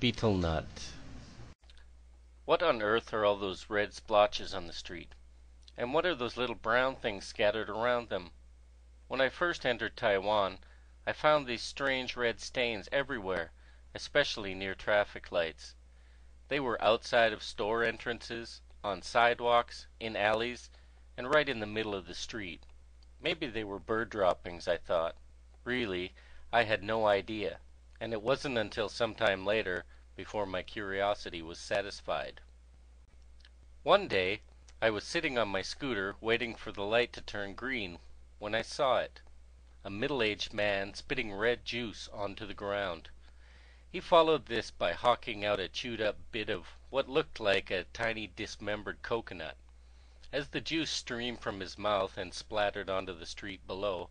Beetle nut. What on earth are all those red splotches on the street? And what are those little brown things scattered around them? When I first entered Taiwan, I found these strange red stains everywhere, especially near traffic lights. They were outside of store entrances, on sidewalks, in alleys, and right in the middle of the street. Maybe they were bird droppings, I thought. Really, I had no idea, and it wasn't until some time later before my curiosity was satisfied. One day, I was sitting on my scooter waiting for the light to turn green when I saw it. A middle-aged man spitting red juice onto the ground. He followed this by hawking out a chewed-up bit of what looked like a tiny dismembered coconut. As the juice streamed from his mouth and splattered onto the street below,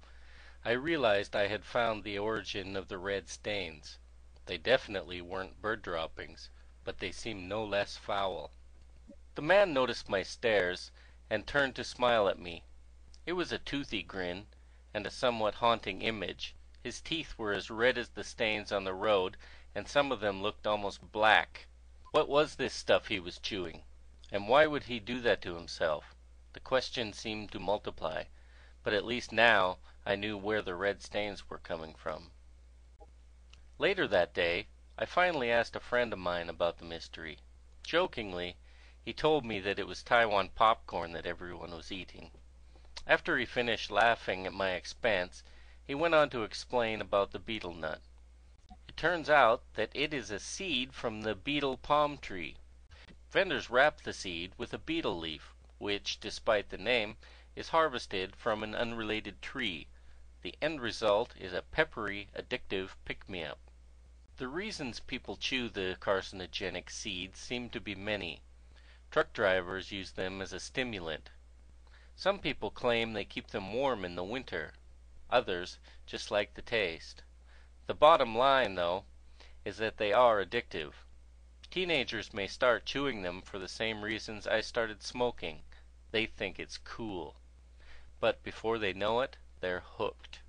I realized I had found the origin of the red stains. They definitely weren't bird droppings, but they seemed no less foul. The man noticed my stares and turned to smile at me. It was a toothy grin, and a somewhat haunting image. His teeth were as red as the stains on the road, and some of them looked almost black. What was this stuff he was chewing? And why would he do that to himself? The questions seemed to multiply, but at least now I knew where the red stains were coming from. Later that day, I finally asked a friend of mine about the mystery. Jokingly, he told me that it was Taiwan popcorn that everyone was eating. After he finished laughing at my expense, he went on to explain about the beetle nut. It turns out that it is a seed from the beetle palm tree. Vendors wrap the seed with a beetle leaf, which, despite the name, is harvested from an unrelated tree. The end result is a peppery, addictive pick-me-up. The reasons people chew the carcinogenic seeds seem to be many. Truck drivers use them as a stimulant. Some people claim they keep them warm in the winter. Others just like the taste. The bottom line, though, is that they are addictive. Teenagers may start chewing them for the same reasons I started smoking. They think it's cool. But before they know it, they're hooked.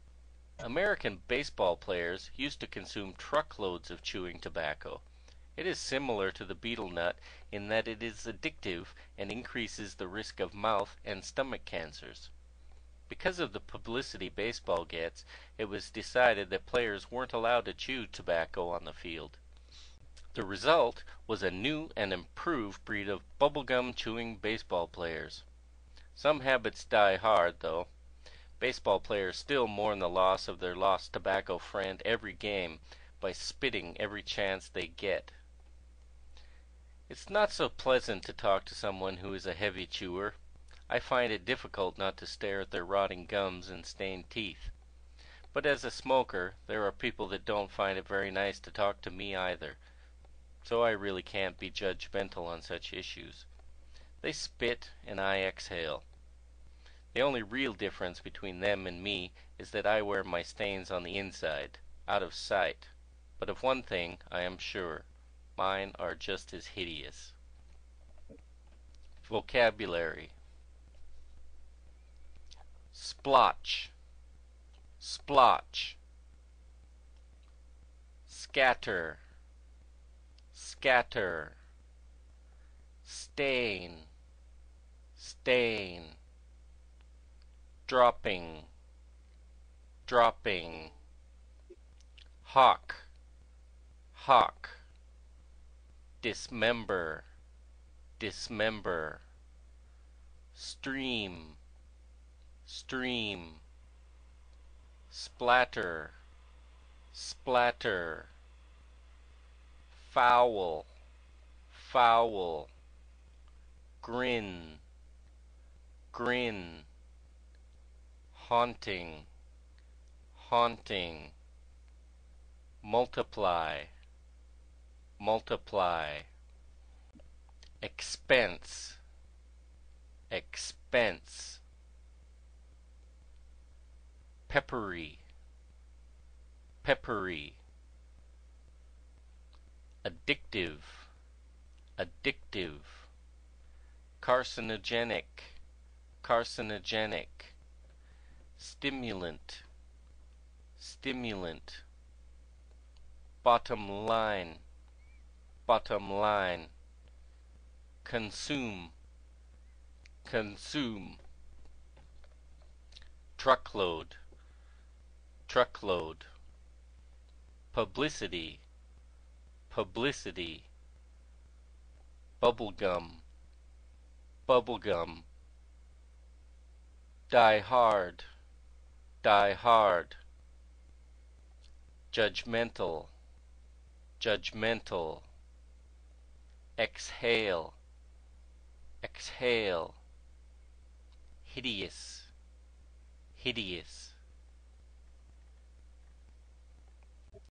American baseball players used to consume truckloads of chewing tobacco. It is similar to the beetle nut in that it is addictive and increases the risk of mouth and stomach cancers. Because of the publicity baseball gets, it was decided that players weren't allowed to chew tobacco on the field. The result was a new and improved breed of bubblegum chewing baseball players. Some habits die hard, though. Baseball players still mourn the loss of their lost tobacco friend every game by spitting every chance they get. It's not so pleasant to talk to someone who is a heavy chewer. I find it difficult not to stare at their rotting gums and stained teeth. But as a smoker, there are people that don't find it very nice to talk to me either. So I really can't be judgmental on such issues. They spit and I exhale. The only real difference between them and me is that I wear my stains on the inside, out of sight. But of one thing I am sure. Mine are just as hideous. Vocabulary. Splotch, splotch. Scatter, scatter. Stain, stain. Dropping, dropping. Hawk, hawk. Dismember, dismember. Stream, stream. Splatter, splatter. Foul, foul. Grin, grin. Haunting, haunting. Multiply, multiply. Expense, expense. Peppery, peppery. Addictive, addictive. Carcinogenic, carcinogenic. Stimulant, stimulant. Bottom line, bottom line, consume, consume, truckload, truckload, publicity, publicity, bubblegum, bubblegum, die hard, die hard, judgmental, judgmental, exhale, exhale, hideous, hideous.